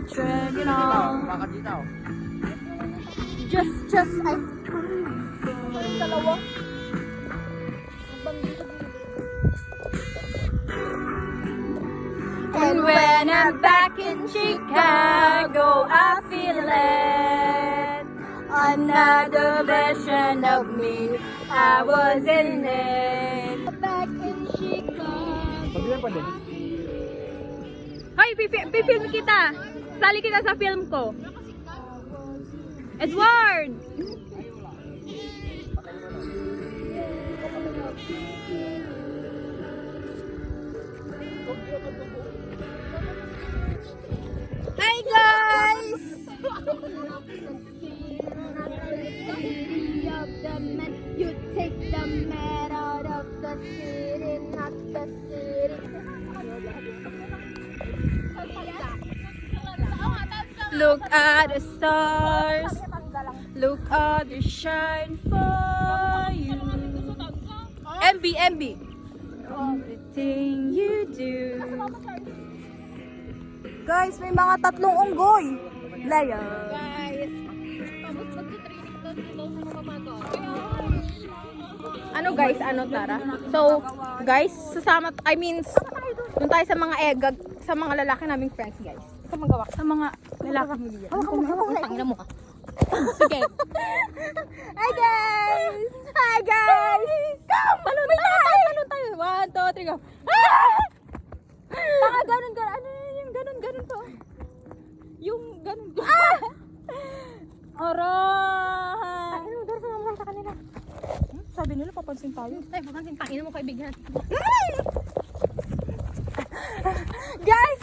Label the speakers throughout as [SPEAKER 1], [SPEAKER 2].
[SPEAKER 1] trend, you know. Just, ay. Dalawa. And when I'm back in Chicago, I feel it. Another version of me, I was in it. Back in Chicago. Hoy, pipilm kita. Sali kita sa film ko. Edward! Hi guys! You take the man out of the city, not the city. Look at the stars, look at the shine for you. MB. Everything you do. Guys, may mga tatlong unggoy. Laya. Guys, ano guys, ano Tara? So, guys, doon tayo sa mga sa mga lalaki naming friends, guys. Ikaw magawa sa mga lalaki mo diyan. Tangina mo ka. Sige. Hi guys! Hi guys! Come! Balon tayo. 1, 2, 3, go. Baka ganun. Ano yung ganun to? Yung ganun. Aray! Ano, gano'n sa mga sa kanila. Sabi nila, papansin tayo. Ay, papansin. Tangina mo kaibigan natin. Guys!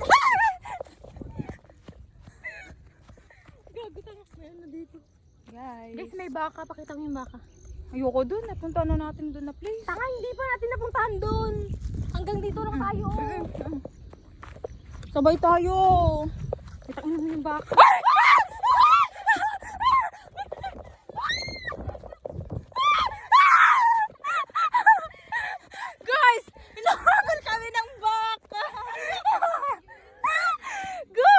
[SPEAKER 1] Gabi tayo. Mayroon na dito. Guys, may baka. Pakita mo yung baka. Ayoko dun. Napunta na natin dun na place. Tanga, hindi pa natin napuntahan dun. Hanggang dito lang tayo. Sabay tayo. Kita mo yung baka. Guys, inahabol kami ng baka. Go!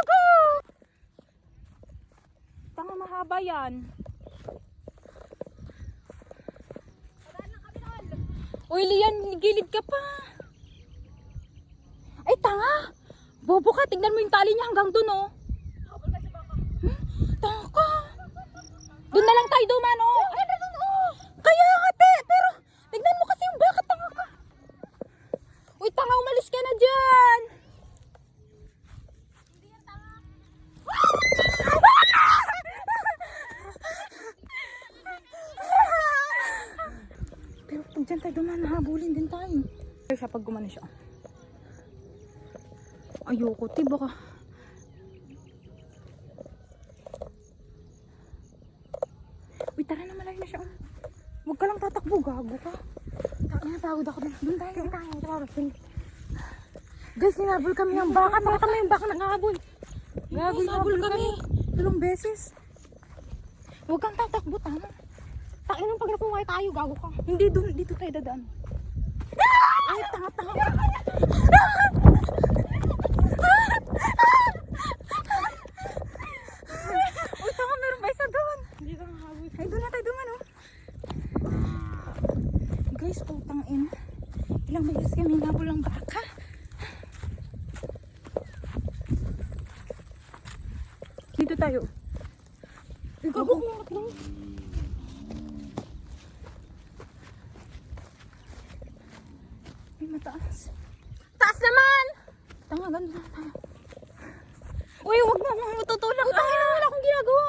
[SPEAKER 1] Tanga, mahaba yan. Uy, Lian, gilid ka pa. Ay, tanga. Bobo ka, tignan mo yung tali niya hanggang dun, oh. Tanga ka. Doon na lang tayo duman, oh. Ay, na dun, oh. Kaya nga, pero tignan mo kasi yung baka, tanga ka. Uy, tanga, umalis ka na dyan. Hindi yan tanga. Pero pag dyan tayo duman, nahabulin din tayo. Pero siya, pag gumana siya. Ayoko, baka. Uy, tara na, malayo na siya. Huwag ka lang tatakbo, gago ka. Natawad ako doon. Doon tayo. Guys, sinabol kami ng baka. Nakita mo yung baka nanghabol. Gago, sinabol kami. 3 beses. Huwag kang tatakbo, tama. Takinong pag nakuha tayo, gago ka. Hindi, dito tayo dadaan. Ay, tanga. Uy, tanga, meron ba isa doon? Hindi ka mahabol. Ay, doon na tayo duman, oh. Guys, putang ina. Ilang beses kami nabol ng baka. Dito tayo. Gago mo lang. Ay, mataas. Taas naman! Tanga, ganda na tayo. Uy, huwag mo matutulak. Utang ina, wala akong ginagawa.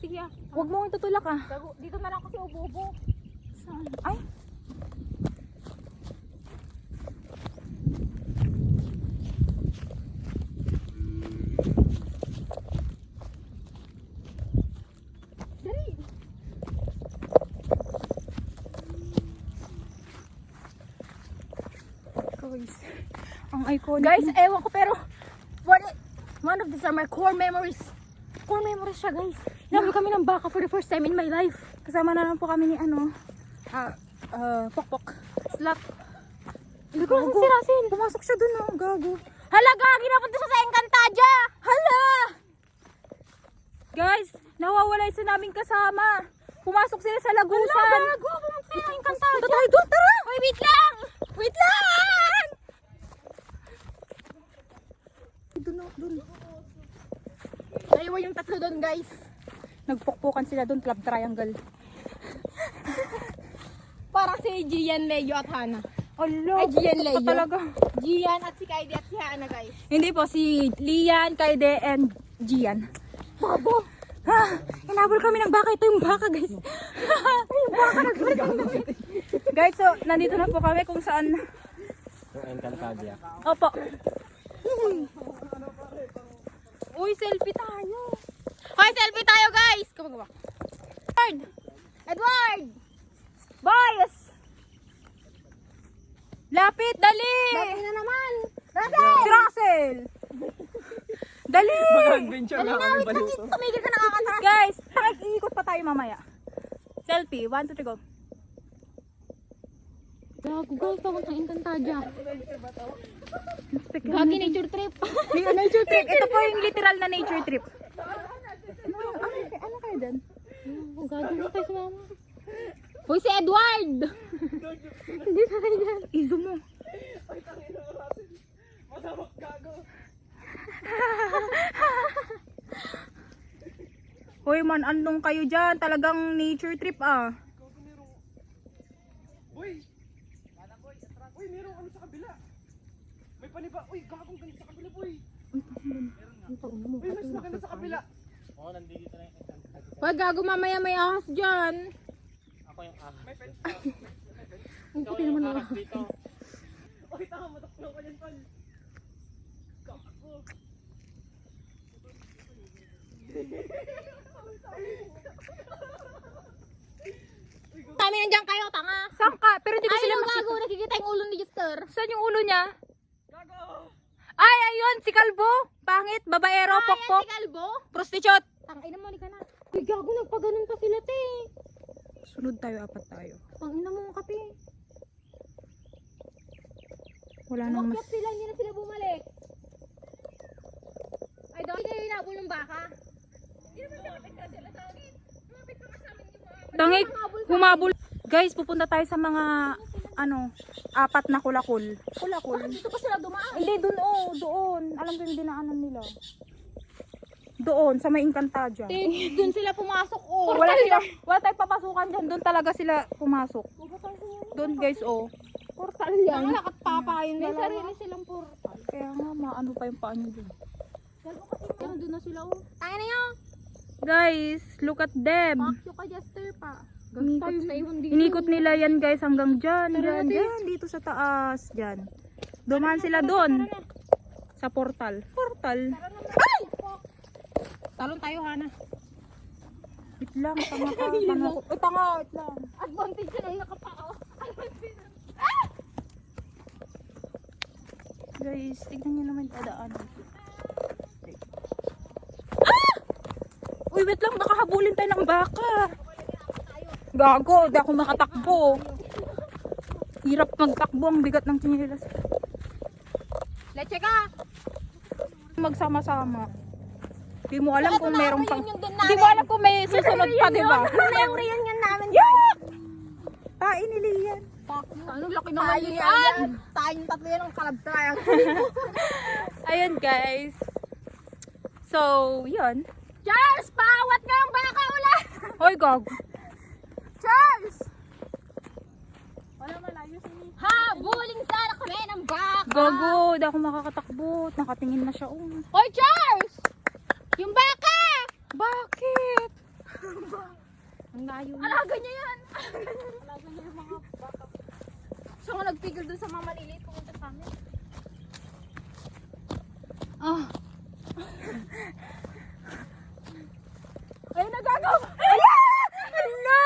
[SPEAKER 1] Sige ah. Huwag mo itutulak ah. Dito na lang kasi ubo-ubo. Saan? Ay! Dali! Guys, ang iconic. Guys, ewan ko pero one of these are my core memories. Core memories siya, guys. Nabul kami ng baka for the first time in my life. Kasama na lang po kami ni Pokpok. Slap. Hindi ko nasan si Rasin. Pumasok siya dun, oh. Gago. Hala, gagi, napunta siya sa Encantadia! Hala! Guys, nawawala isa naming kasama. Pumasok sila sa lagusan. Hala, gago, pumunta sila sa Encantadia. Punta tayo doon, tara! Uy, wait lang! Wait lang! Doon. Naiwan yung tatlo doon, guys. Nagpukpukan sila doon, club triangle.
[SPEAKER 2] Parang si Gian, Leo at Hana.
[SPEAKER 1] Alo,
[SPEAKER 2] Ay, Gian,
[SPEAKER 1] pa
[SPEAKER 2] Leo.
[SPEAKER 1] talaga.
[SPEAKER 2] Gian at si Kaide at si Hana, guys.
[SPEAKER 1] Hindi po, si Lian, Kaide, and Gian. Babo! Hinabol kami ng baka. Ito yung baka, guys. Guys, so, nandito na po kami kung saan.
[SPEAKER 3] Encantadia.
[SPEAKER 1] Opo. Uy, selfie tayo.
[SPEAKER 2] Hoy, selfie tayo, guys! Kumagawa. Edward!
[SPEAKER 1] Boys! Lapit, dali!
[SPEAKER 2] Dati na naman!
[SPEAKER 1] Si Russell! Dali!
[SPEAKER 3] Adventure na kami balito.
[SPEAKER 2] Tumigil ka nakakatras.
[SPEAKER 1] Guys, ikot pa tayo mamaya. Selfie, 1, 2, 3, go.
[SPEAKER 2] Gago, guys, pagod ng Encantadia.
[SPEAKER 1] Gagi
[SPEAKER 2] Gagi nature trip.
[SPEAKER 1] nature trip. Ito po yung literal na nature trip. Ano kayo dun?
[SPEAKER 2] Gagi na tayo sa mama. Hoy, si Edward!
[SPEAKER 1] Hindi sa kayo dyan. Izo mo. Hoy man, anong kayo dyan? Talagang nature trip ah.
[SPEAKER 3] Uy! Uy, merong ano sa kabila. May paniba. Uy, gagong ganito sa kabila, boy. Uy, mas maganda sa kabila. Oo, nandito na yung Encantadia.
[SPEAKER 2] Hoy, gago, mamaya may ahas dyan.
[SPEAKER 3] Ako yung May fence.
[SPEAKER 2] Ang puti naman
[SPEAKER 3] ahas
[SPEAKER 2] ahas.
[SPEAKER 3] dito. Uy, tama, mataklo ka yan, pal. Gago.
[SPEAKER 2] Kami nandiyan kayo, tanga.
[SPEAKER 1] Saan ka? Pero di ko
[SPEAKER 2] Ay,
[SPEAKER 1] sila
[SPEAKER 2] yung
[SPEAKER 1] makita.
[SPEAKER 2] gago, nakikita yung ulo ni Jester.
[SPEAKER 1] Saan yung ulo niya?
[SPEAKER 3] Gago!
[SPEAKER 1] Ay, ayun, si Kalbo. Pangit, babaero,
[SPEAKER 2] Ayan
[SPEAKER 1] pokpok,
[SPEAKER 2] si Kalbo.
[SPEAKER 1] prostitute.
[SPEAKER 2] Tangina mo, ka na. Uy, gago, nagpaganon pa sila, te.
[SPEAKER 1] Sunod tayo, apat tayo.
[SPEAKER 2] Tangina mo ang kape.
[SPEAKER 1] Wala nang mas...
[SPEAKER 2] Umakyat sila, hindi na sila bumalik. Ay, daw, kayo inabol ng baka.
[SPEAKER 1] Tangik, humabol. Guys, pupunta tayo sa mga, ano, apat na kulakul. Kulakul.
[SPEAKER 2] Dito pa sila dumaan.
[SPEAKER 1] Hindi, doon. Alam ko yung dinaanan nila. Doon, sa may Encantadia.
[SPEAKER 2] Doon sila pumasok, oh.
[SPEAKER 1] Wala tayong papasukan dyan. Doon talaga sila pumasok. Doon guys, oh.
[SPEAKER 2] Portal yan. Ang lakat papa yun. May sarili silang portal.
[SPEAKER 1] Kaya nga, maano pa yung paa nyo dun.
[SPEAKER 2] Doon na sila, oh. Tayo na yun.
[SPEAKER 1] Guys, look at them.
[SPEAKER 2] Pakyo ka, Jester pa.
[SPEAKER 1] Inikot,
[SPEAKER 2] Tayo sa ihon dito.
[SPEAKER 1] inikot nila yan guys hanggang dyan. Dyan, dito sa taas. Dyan. Dumaan sila doon. Sa portal. Portal.
[SPEAKER 2] Talon tayo, Hana.
[SPEAKER 1] Wait lang, tanga ka. Tanga, wait lang.
[SPEAKER 2] Advantage yun ang nakapao.
[SPEAKER 1] Guys, tignan nyo naman yung dadaan. Uy, wait lang, baka habulin tayo ng baka. Gago, di ako makatakbo. Hirap magtakbo, ang bigat ng tsinelas.
[SPEAKER 2] Leche ka.
[SPEAKER 1] Magsama-sama. Di mo alam kung merong pang...
[SPEAKER 2] Yun din
[SPEAKER 1] Di mo alam kung may susunod pa, di ba?
[SPEAKER 2] Yung reunion namin,
[SPEAKER 1] Yan! Tain ni Lian.
[SPEAKER 2] Ano laki naman yan? Tayong tatlo yan ang kalab tayo.
[SPEAKER 1] Ayun guys. So, yun.
[SPEAKER 2] Charles! Paawat nga yung baka ulit!
[SPEAKER 1] Hoy, gago.
[SPEAKER 2] Charles!
[SPEAKER 1] Wala malayo sa inyo.
[SPEAKER 2] Habuling sana kami ng baka!
[SPEAKER 1] Gago, di ako makakatakbo. Nakatingin na siya. Oh.
[SPEAKER 2] Hoy, Charles! Yung baka!
[SPEAKER 1] Bakit?
[SPEAKER 2] Ang layo niya. Alaga niya yan! Alaga niya yung mga baka. Siya nga nagpigil dun sa mga maliliit pumunta sa amin.
[SPEAKER 1] Ah.
[SPEAKER 2] Ay, nagagaw!
[SPEAKER 1] Ala! Ala!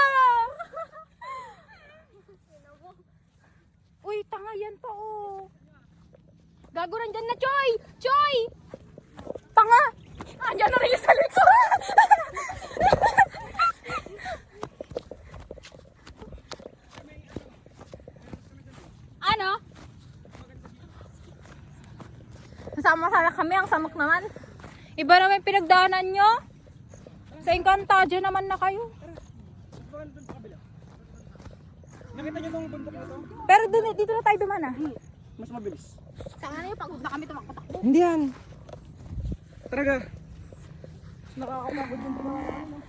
[SPEAKER 1] Uy, tanga yan pa oh.
[SPEAKER 2] Gago nandyan na, Choy! Choy!
[SPEAKER 1] Tanga!
[SPEAKER 2] Andyan na rin yung sa likod! Ano? Masama sana kami, ang samak naman. Iba naman yung pinagdaanan nyo. Sa Encantadia naman na kayo.
[SPEAKER 3] Baka doon sa kabila. Nakita niyo tong bundok na to?
[SPEAKER 2] Pero dito na tayo dumana.
[SPEAKER 3] Mas mabilis.
[SPEAKER 2] Tanga na yun, pagod na kami tumakbo-takbo.
[SPEAKER 3] Hindi yan. Talaga. Nakakapagod yung tumakbo.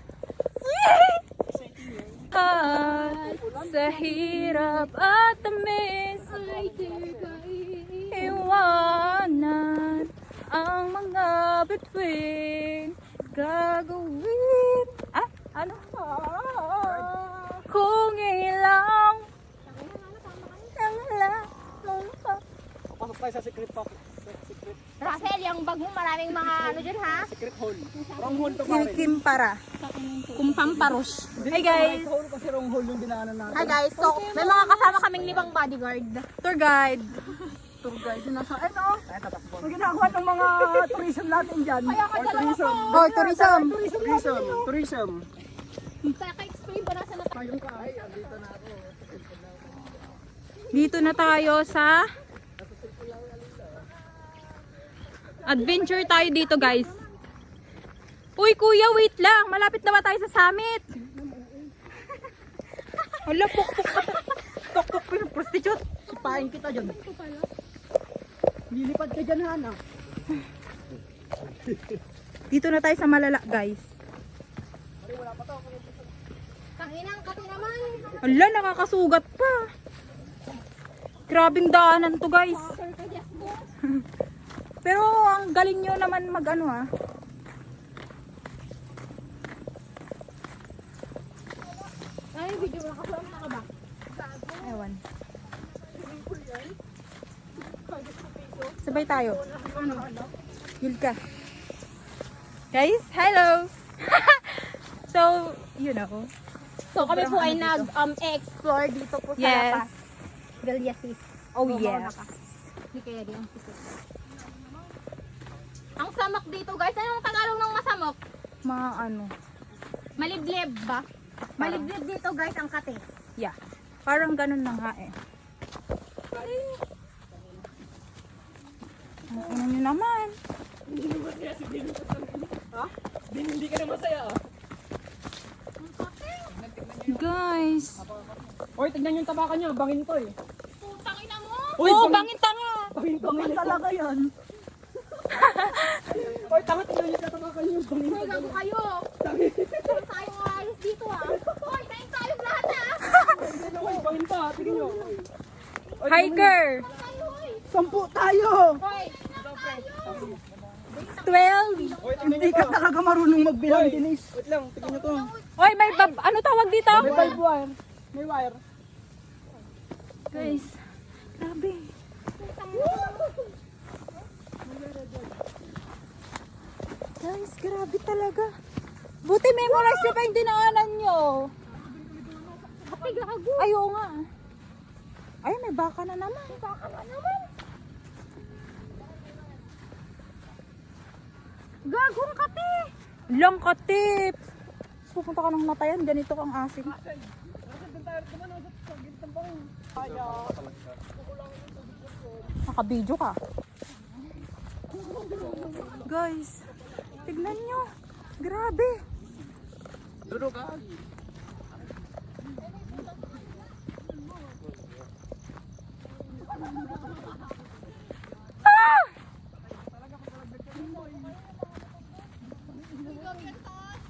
[SPEAKER 2] Sa hirap at tamis, iwanan ang mga bituin. Gagawin ano? Kung ilang
[SPEAKER 3] Pasok tayo sa secret pa. Secret.
[SPEAKER 2] Russell, yung bag mo maraming mga ano dyan ha?
[SPEAKER 3] Secret hole. Wrong hole to pare.
[SPEAKER 2] Kimpara. Kumpamparos. Hey guys!
[SPEAKER 3] Hole kasi wrong hole yung dinaanan natin.
[SPEAKER 2] Hi guys! So, may mga kasama kaming 5 bodyguard. Tour guide.
[SPEAKER 3] Tour guide yung nasa ano? Ay, tatakbo. Ang ginagawa ng mga tourism natin dyan.
[SPEAKER 2] Kaya ka dalawa ko!
[SPEAKER 3] Oh, tourism. Tourism.
[SPEAKER 2] Kaka-explain ba nasa na
[SPEAKER 3] Kayong kaay, andito na ako.
[SPEAKER 2] Dito na tayo sa adventure tayo dito guys. Uy kuya, wait lang. Malapit na ba tayo sa summit? Hala, pukpuk pa yung prostitute.
[SPEAKER 3] Sipahin kita dyan. Lilipad ka dyan, Hana.
[SPEAKER 2] Dito na tayo sa Malala guys.
[SPEAKER 1] Tanginang kasi naman.
[SPEAKER 2] Hala, nakakasugat pa. Grabing daanan to guys. Pero ang galing nyo naman mag ano ha.
[SPEAKER 1] Ay, video mo nakasama na ka ba?
[SPEAKER 2] Ewan. Sabay tayo. Yulka. Guys, hello! So, you know.
[SPEAKER 1] So kami po ay nag-explore dito po sa
[SPEAKER 2] Yes.
[SPEAKER 1] Lapas. Villasis.
[SPEAKER 2] Oh yes.
[SPEAKER 1] Ni Kerry ang sisip. Ang samak dito guys, anong Tagalog ng masamok?
[SPEAKER 2] Mga ano.
[SPEAKER 1] Maliblib ba? Maliblib dito guys ang kate.
[SPEAKER 2] Yeah. Parang ganun na nga eh. Ano nyo naman?
[SPEAKER 3] Hindi ka na masaya, ah.
[SPEAKER 2] Guys.
[SPEAKER 3] Hoy, tignan yung tabakan niya. Bangin to, eh.
[SPEAKER 1] Putang ina mo!
[SPEAKER 2] Oo, bangin tanga.
[SPEAKER 3] Bangin talaga yan. Hoy, tanga, tignan yung tabakan niya. Bangin
[SPEAKER 1] Hoy, gago kayo! Saan tayo ayos dito ah? Hoy, nain tayo lahat ah!
[SPEAKER 3] Hoy, bangin pa. Tignan nyo.
[SPEAKER 2] Hiker.
[SPEAKER 1] Tayo hoy!
[SPEAKER 3] 10 tayo.
[SPEAKER 1] Hoy!
[SPEAKER 2] 12.
[SPEAKER 3] Hoy, hindi ka talaga marunong magbilang, Denise. Wait lang, tignan nyo to.
[SPEAKER 2] Oy, may ano tawag dito?
[SPEAKER 3] May 5 wire. May wire.
[SPEAKER 2] Guys, grabe. Guys, grabe talaga. Buti memorize nyo pa yung dinaanan nyo.
[SPEAKER 1] Kapag gago!
[SPEAKER 2] Ay, oo nga. Ay, may baka na naman.
[SPEAKER 1] Baka na naman! Gagong kate!
[SPEAKER 2] Lang katip. Pupunta ka ng matayan, ganito kang asin. Nakabidyo ka. Guys, tignan nyo. Grabe.
[SPEAKER 3] Duro ka.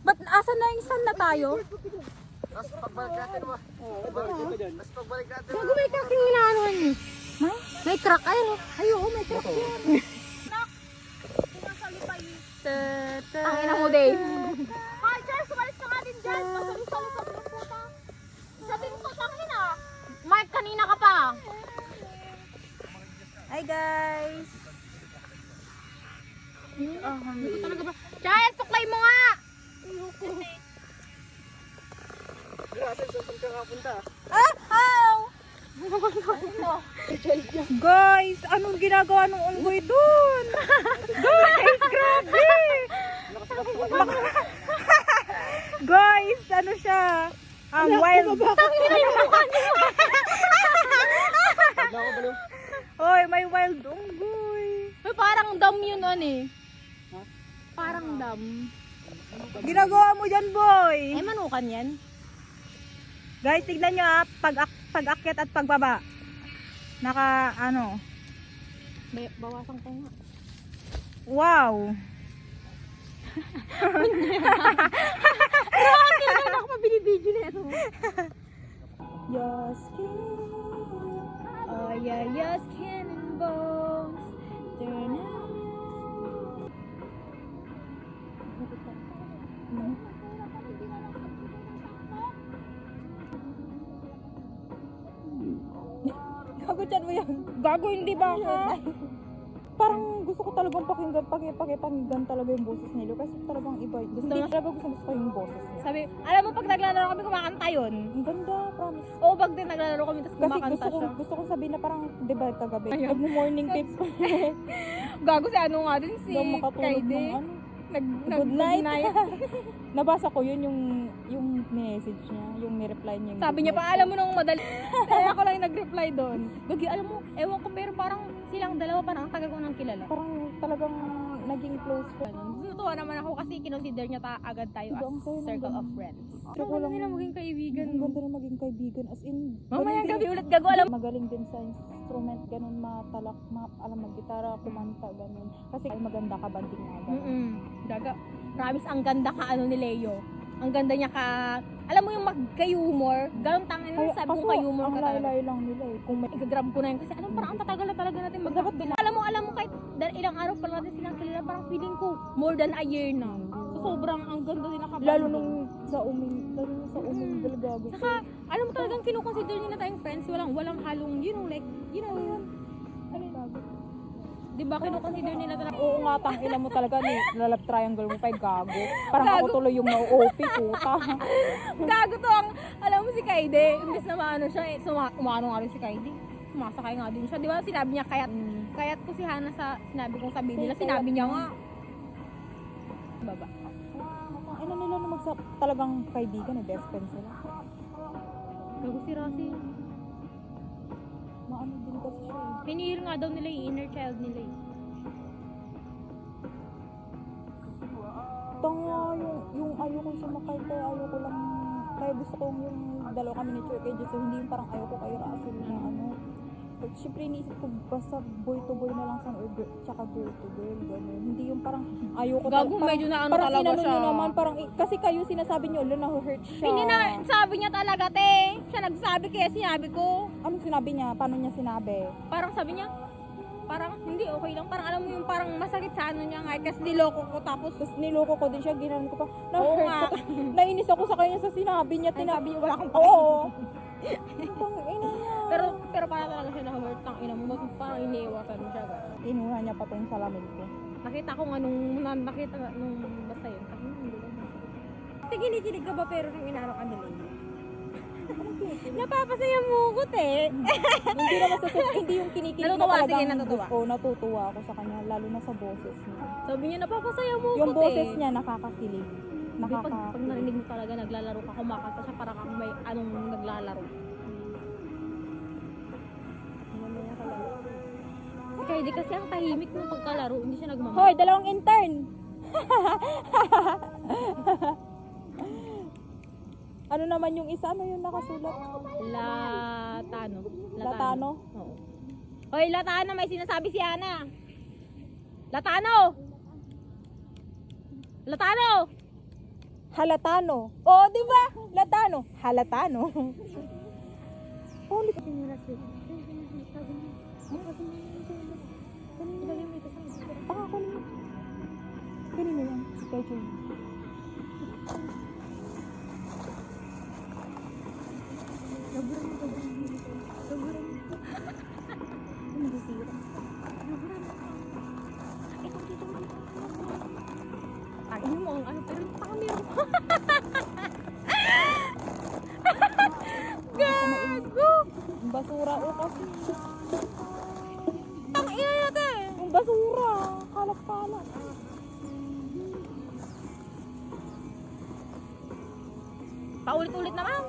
[SPEAKER 2] Ba't asan na yung sun na tayo?
[SPEAKER 3] Tapos pagbalik natin mo. Oo, pagbalik natin. Tapos pagbalik natin.
[SPEAKER 1] Gago may crack yung inaanuhan niyo.
[SPEAKER 2] May?
[SPEAKER 1] May crack ay no? Ay oo, may crack yan. Ang ina mo, Dave. Ay, Charles, umalis ka nga din dyan. Masali-sali sa mga puta. Sabihin ko, tangin ah. Mark, kanina ka pa.
[SPEAKER 2] Hi guys.
[SPEAKER 1] Talaga ba? Charles, tuklay mo nga.
[SPEAKER 3] Saan ka kapunta?
[SPEAKER 2] Guys, anong ginagawa ng unggoy dun? Guys, grabe! Guys, ano siya? Wild. Oy, may wild unggoy.
[SPEAKER 1] Uy, parang
[SPEAKER 2] dam yun eh. Parang dam.
[SPEAKER 1] Ginagawa mo dyan, boy.
[SPEAKER 2] Eh, manukan yan.
[SPEAKER 1] Guys, tignan nyo pag-akyat at pagbaba.
[SPEAKER 2] Bawasan ko nga.
[SPEAKER 1] Wow.
[SPEAKER 2] Ako pa binibidyo na ito.
[SPEAKER 1] Your skin.
[SPEAKER 2] Oh yeah, your skin and bones. Turn out.
[SPEAKER 1] Gago dyan mo yan.
[SPEAKER 2] Gago, hindi ba ako?
[SPEAKER 1] Parang gusto ko talagang pakinggan talaga yung boses nila. Kasi talagang iba. Hindi talaga gusto ko yung boses nila.
[SPEAKER 2] Sabi, alam mo pag naglalaro kami kumakanta yun.
[SPEAKER 1] Ang ganda, promise.
[SPEAKER 2] Oo, pag din naglalaro kami tapos
[SPEAKER 1] Kasi
[SPEAKER 2] kumakanta siya.
[SPEAKER 1] gusto kong sabihin na parang, di ba kagabi?
[SPEAKER 2] Ayun.
[SPEAKER 1] Nag-morning tips pa.
[SPEAKER 2] Gago si ano nga din si
[SPEAKER 1] Daw makatulog
[SPEAKER 2] Kaide.
[SPEAKER 1] ng ano.
[SPEAKER 2] Good
[SPEAKER 1] night. Nabasa ko yun yung message niya, yung ni-reply niya. Yung
[SPEAKER 2] Sabi niya pa, alam mo nung madali. Kaya ako lang yung nag-reply doon. Gagi, alam mo, ewan ko pero parang silang dalawa parang ang tagal ko nang kilala.
[SPEAKER 1] Parang talagang naging close ko.
[SPEAKER 2] Natutuwa naman ako kasi kinonsider niya agad tayo
[SPEAKER 1] Ang
[SPEAKER 2] as
[SPEAKER 1] saya ng
[SPEAKER 2] circle
[SPEAKER 1] ganun.
[SPEAKER 2] of friends.
[SPEAKER 1] Gusto
[SPEAKER 2] Ang
[SPEAKER 1] ko
[SPEAKER 2] ganda
[SPEAKER 1] lang
[SPEAKER 2] nila maging kaibigan.
[SPEAKER 1] Ang ganda na maging kaibigan. As in,
[SPEAKER 2] Mamaya
[SPEAKER 1] galing
[SPEAKER 2] gabi
[SPEAKER 1] din-
[SPEAKER 2] ulit gago, alam mo.
[SPEAKER 1] Magaling din sa instrument, ganun matalak, alam mag-gitara, kumanta, ganun. Kasi ay maganda ka banding nga. ganun.
[SPEAKER 2] Gaga. Promise, ang ganda ka ano ni Leo. Ang ganda niya ka, alam mo yung magka-humor. Ganun tangin na sabi ko ka-humor
[SPEAKER 1] ang
[SPEAKER 2] ka talaga.
[SPEAKER 1] layo-layo lang nila eh. Kung may
[SPEAKER 2] I-grab ko na yun kasi alam parang ang tatagal na talaga natin magkakilala. Alam mo kahit ilang araw pa lang natin silang kilala, parang feeling ko more than a year na. So sobrang ang ganda din nakabanding.
[SPEAKER 1] lalo nung sa uming dalgago.
[SPEAKER 2] Saka alam mo talagang kinukonsider nila tayong friends, walang halong like di ba kinukonsider nila talaga.
[SPEAKER 1] Oo nga, tangina mo talaga ni lalab triangle mo pa gago. Parang
[SPEAKER 2] Gago.
[SPEAKER 1] ako tuloy yung na-OP puta.
[SPEAKER 2] Gago to ang, alam mo si Kaide, imbes na maano siya, umano nga rin si Kaide. Sumasakay nga din siya. Di ba sinabi niya, kaya't ko si Hana sa sinabi kong sabihin nila, sinabi niya nga. Baba.
[SPEAKER 1] Ano nila na talagang kaibigan eh, best friends sila.
[SPEAKER 2] Gago si Rosie.
[SPEAKER 1] Maano din kasi siya eh.
[SPEAKER 2] Hinihil nga daw nila yung inner child nila eh.
[SPEAKER 1] Tanga yung ayoko sumakay kaya ayoko lang, kaya gusto kong yung dalawa kami ni Choy kay Jesse, hindi yung parang ayoko kay Russell na ano. But syempre iniisip ko basta boy to boy na lang sa or tsaka girl to girl, gano'n. Hindi yung parang ayoko
[SPEAKER 2] Gago, medyo na ano
[SPEAKER 1] parang
[SPEAKER 2] talaga
[SPEAKER 1] inano
[SPEAKER 2] siya.
[SPEAKER 1] nyo naman, parang kasi kayo sinasabi nyo, na-hurt siya.
[SPEAKER 2] Hindi na, sabi niya talaga te. Siya nagsabi kaya sinabi ko.
[SPEAKER 1] Anong sinabi niya? Paano niya sinabi?
[SPEAKER 2] Parang sabi niya, parang hindi okay lang. Parang alam mo yung parang masakit sa ano niya nga. Kasi niloko ko tapos
[SPEAKER 1] Tapos niloko ko din siya, ginanon ko pa.
[SPEAKER 2] Oo
[SPEAKER 1] Na-hurt
[SPEAKER 2] nga.
[SPEAKER 1] ko. Nainis ako sa kanya sa sinabi niya.
[SPEAKER 2] Sabi niya, wala kang
[SPEAKER 1] Oo. Tangina niya.
[SPEAKER 2] pero para talaga siya na-hurt ng ina mo. Parang iniiwasan mo siya. Gano'n.
[SPEAKER 1] Inuha niya pa tong salamin ko.
[SPEAKER 2] Nakita ko nga nakita nga nung basta yun. Tiginikinig ka ba pero nung inarok ka nila yun? Napapasaya mo ko te.
[SPEAKER 1] Hindi naman hindi yung kinikilig na
[SPEAKER 2] Natutuwa,
[SPEAKER 1] talagang
[SPEAKER 2] sige, natutuwa.
[SPEAKER 1] gusto. Natutuwa ako sa kanya, lalo na sa boses niya.
[SPEAKER 2] Sabi niya napapasaya mo
[SPEAKER 1] Yung
[SPEAKER 2] ko
[SPEAKER 1] boses
[SPEAKER 2] te.
[SPEAKER 1] niya nakakakilig.
[SPEAKER 2] Pag narinig mo talaga naglalaro ka, kumakanta siya para kang may anong naglalaro. Kaya di kasi ang tahimik nung pagkalaro, hindi siya nagmamahal.
[SPEAKER 1] Hoy, dalawang intern! Ano naman yung isa? Ano yung nakasulat?
[SPEAKER 2] Latano.
[SPEAKER 1] Latano?
[SPEAKER 2] Oo. Hoy, Latano, may sinasabi si Ana. Latano! Latano!
[SPEAKER 1] Halatano. Oh, di ba? Latano. Halatano. Oh, ulit. Baka ako naman. Kanina yan. Kay Jun.
[SPEAKER 2] Ay, mo ang ano, pero baka meron. Gago!
[SPEAKER 1] Yung basura. Oh, kasi.
[SPEAKER 2] Ang ina natin!
[SPEAKER 1] Yung basura. Kalat-kalat.
[SPEAKER 2] Paulit-ulit naman.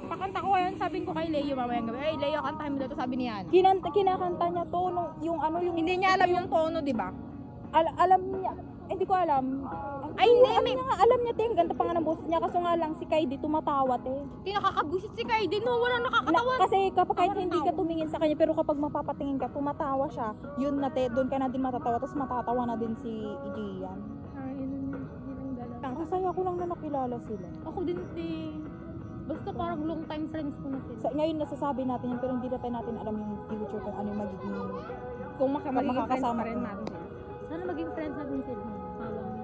[SPEAKER 2] Pakanta ko ngayon, sabihin ko kay Leo mamayang gabi. Ay, Leo, kantahin mo dito, sabi ni Ana.
[SPEAKER 1] Kinakanta niya to nung yung ano yung
[SPEAKER 2] Hindi niya alam yung tono, di ba?
[SPEAKER 1] alam niya, hindi ko alam.
[SPEAKER 2] Ay, hindi,
[SPEAKER 1] alam niya nga, alam niya, te, ang ganda pa nga ng boses niya, kaso nga lang si Kylie tumatawa, te.
[SPEAKER 2] Hindi nakakabusit si Kylie, no? Walang nakakatawa.
[SPEAKER 1] Kasi kapag kahit hindi ka tumingin sa kanya, pero kapag mapapatingin ka, tumatawa siya, yun na, te, doon ka na din matatawa, tapos matatawa na din si Ian.
[SPEAKER 2] Ay, yun ang dalawa.
[SPEAKER 1] Ang kasaya ko lang na nakilala sila.
[SPEAKER 2] Ako din, basta parang long time friends ko na sila.
[SPEAKER 1] Ngayon nasasabi natin yan, pero hindi na tayo natin alam yung future kung ano yung magiging.
[SPEAKER 2] Kung magiging friends
[SPEAKER 1] makakasama
[SPEAKER 2] pa rin
[SPEAKER 1] ko.
[SPEAKER 2] natin sila. Sana maging friends natin sila.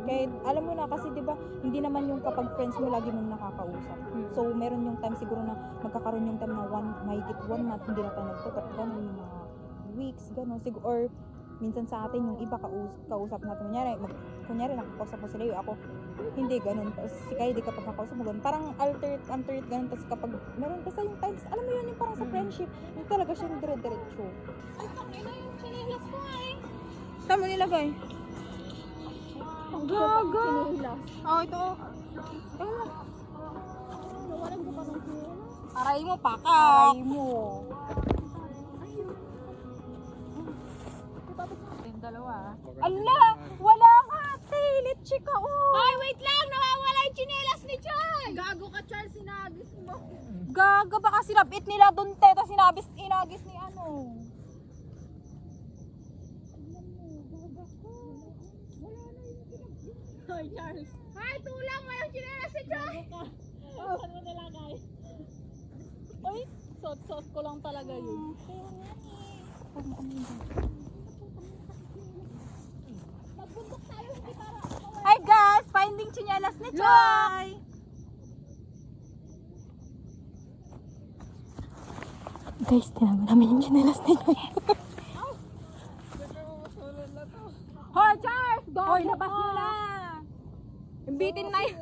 [SPEAKER 1] Kahit alam mo na kasi 'di ba, hindi naman yung kapag friends mo lagi mong nakakausap. So meron yung time siguro na magkakaroon yung time na mahigit 1 month hindi na tayo nagtutok, ganun yung mga weeks, ganun. Siguro or minsan sa atin yung iba kausap natin kunyari nakakausap mo sila ako hindi ganun. Tapos si Kaya di kapag nakausap mo ganun, parang alternate ganun. Tapos kapag meron kasi yung times, alam mo yun yung parang sa friendship, yung talaga siya yung dire-diretso.
[SPEAKER 2] Ay, tangina yung chinilas ko nga eh.
[SPEAKER 1] Saan mo nilagay?
[SPEAKER 2] Ang gaga.
[SPEAKER 1] Oh, ito.
[SPEAKER 2] Nawalan ko pa ng chinilas.
[SPEAKER 1] Aray mo, pakak. Aray mo. Yung dalawa. Ala! Wala ka! Tilit chika, oh!
[SPEAKER 2] Ay, wait lang! Nawawala yung chinilas ni Joy! Gago ka, Charles. Sinagis mo.
[SPEAKER 1] Gaga, baka sinabit nila dun, te. Tapos inagis ni ano.
[SPEAKER 2] Hoy, Charles. Ay, tulang! Walang chinilas si Joy! Saan mo nilagay? Ay, sot-sot ko lang talaga yun. Magbundok tayo, hindi para.
[SPEAKER 1] Hi guys! Finding chinelas ni Joy! Guys, tinago namin yung chinelas ni Joy.
[SPEAKER 2] Hoy, Charles!
[SPEAKER 1] Hoy, labas nyo na!
[SPEAKER 2] Imbitin na yun.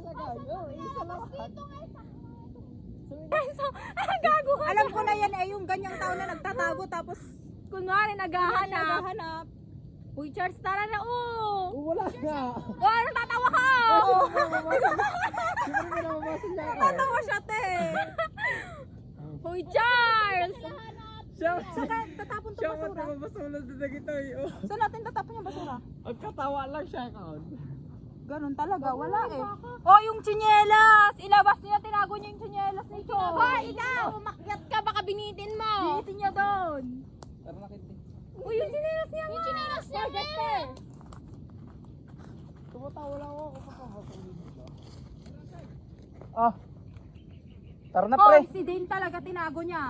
[SPEAKER 1] Gago ka. Alam ko na yan eh, yung ganyang tao na nagtatago tapos
[SPEAKER 2] Kunwari, naghahanap.
[SPEAKER 1] naghahanap.
[SPEAKER 2] Uy, Charles, tara na, oh!
[SPEAKER 3] Wala nga.
[SPEAKER 2] Oh, ano tatawa ka?
[SPEAKER 3] Siyempre ka namamasal na ako.
[SPEAKER 1] Tatawa siya, te.
[SPEAKER 2] Uy, Charles!
[SPEAKER 3] Siya,
[SPEAKER 1] Saan tatapon to
[SPEAKER 3] siya
[SPEAKER 1] basura?
[SPEAKER 3] matapabasulan na dagito eh. Oh.
[SPEAKER 1] Saan natin tatapon yung basura?
[SPEAKER 3] Ang katawa lang siya kaon.
[SPEAKER 1] Ganon talaga, wala eh. Oh, yung tsinelas! Ilabas niya, tinago niya yung tsinelas ni Joy.
[SPEAKER 2] Hoy, ikaw! Umakyat ka, baka binitin mo!
[SPEAKER 1] Binitin niya doon.
[SPEAKER 3] Tara na kinti.
[SPEAKER 2] Uy, yung chinelas niya nga! Yung chinelas niya nga!
[SPEAKER 3] Tumatawa lang ako kapag papasulan dito. Ah. Tara na pre.
[SPEAKER 1] Hoy, si Dane talaga tinago niya.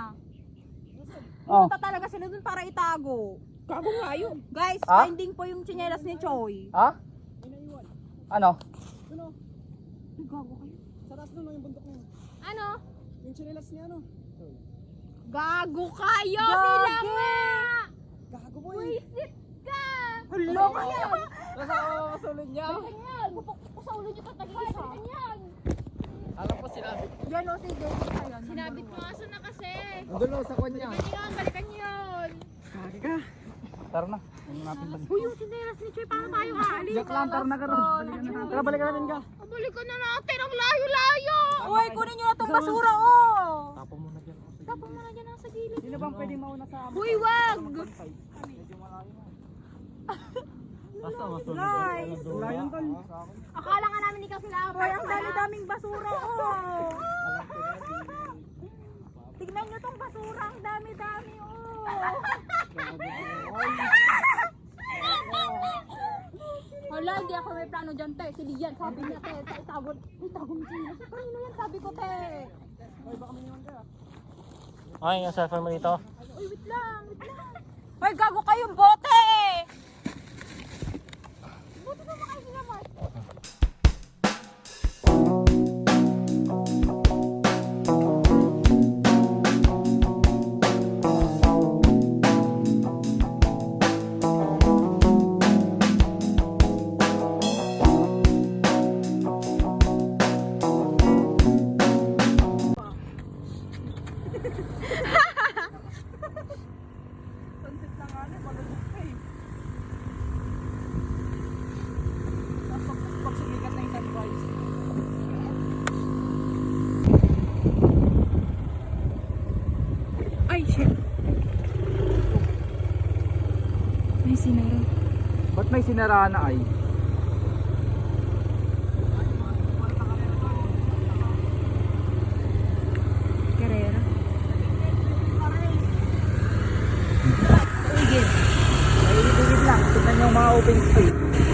[SPEAKER 3] Oh.
[SPEAKER 1] Pumunta talaga sila doon para itago.
[SPEAKER 2] Gago nga yun!
[SPEAKER 1] Guys,
[SPEAKER 3] Ah?
[SPEAKER 1] finding po yung tsinelas ni Choi.
[SPEAKER 3] Ha? Ano?
[SPEAKER 1] Gago kayo.
[SPEAKER 3] Sa taas nun yung bundok niya.
[SPEAKER 2] Ano?
[SPEAKER 3] Yung chinelas niya ano?
[SPEAKER 2] Gago kayo!
[SPEAKER 1] Gagi!
[SPEAKER 2] Sila nga!
[SPEAKER 3] Gago boy.
[SPEAKER 2] Wisit ka!
[SPEAKER 1] Hulo kayo.
[SPEAKER 3] Nasa papasulan niya.
[SPEAKER 2] Ganyan! Bupok ko sa ulo niyo tatagisa! Ganyan!
[SPEAKER 3] Alam ko sinabi.
[SPEAKER 1] Yan o, si Dane. Ayan,
[SPEAKER 2] Sinabit mo aso na kasi!
[SPEAKER 3] Nandun ako sa kanya.
[SPEAKER 2] Balikan yun!
[SPEAKER 3] Kagi ka. Tara na. Ano natin ba?
[SPEAKER 2] Uy, yung chinelas ni Choy, paano tayo aalis?
[SPEAKER 3] Joke lang, tara na ka ron. Balikan na natin. Tara, balikan natin ka.
[SPEAKER 2] Balikan na natin ang layo-layo!
[SPEAKER 1] Uy, kunin nyo na tong basura, oh!
[SPEAKER 3] Tapon mo na dyan.
[SPEAKER 2] Tapos mo na dyan sa gilid.
[SPEAKER 3] Sino bang pwede mauna sa amin?
[SPEAKER 2] Uy, wag!
[SPEAKER 3] Medyo malayo na. Basta masunod.
[SPEAKER 1] Guys!
[SPEAKER 3] Layo tol.
[SPEAKER 2] Akala nga namin ikaw sila.
[SPEAKER 1] Hoy, ang dami-daming basura, oh! Tignan nyo tong basura, ang dami-dami, oh! Wala, hindi ako may plano dyan, te. Si Lian, sabi niya, te, sa itago mo siya. Kanino yan, sabi ko, te?
[SPEAKER 3] Okay, yung cellphone mo dito.
[SPEAKER 1] Uy, wait lang. Hoy, gago kayong bote! Buti pa makain sila, Mark. Sunset lang nga, malulog ka eh.
[SPEAKER 3] may sinaraan na ay.
[SPEAKER 2] Carrera.
[SPEAKER 3] Mahigit lang. Tignan nyo ang mga open space.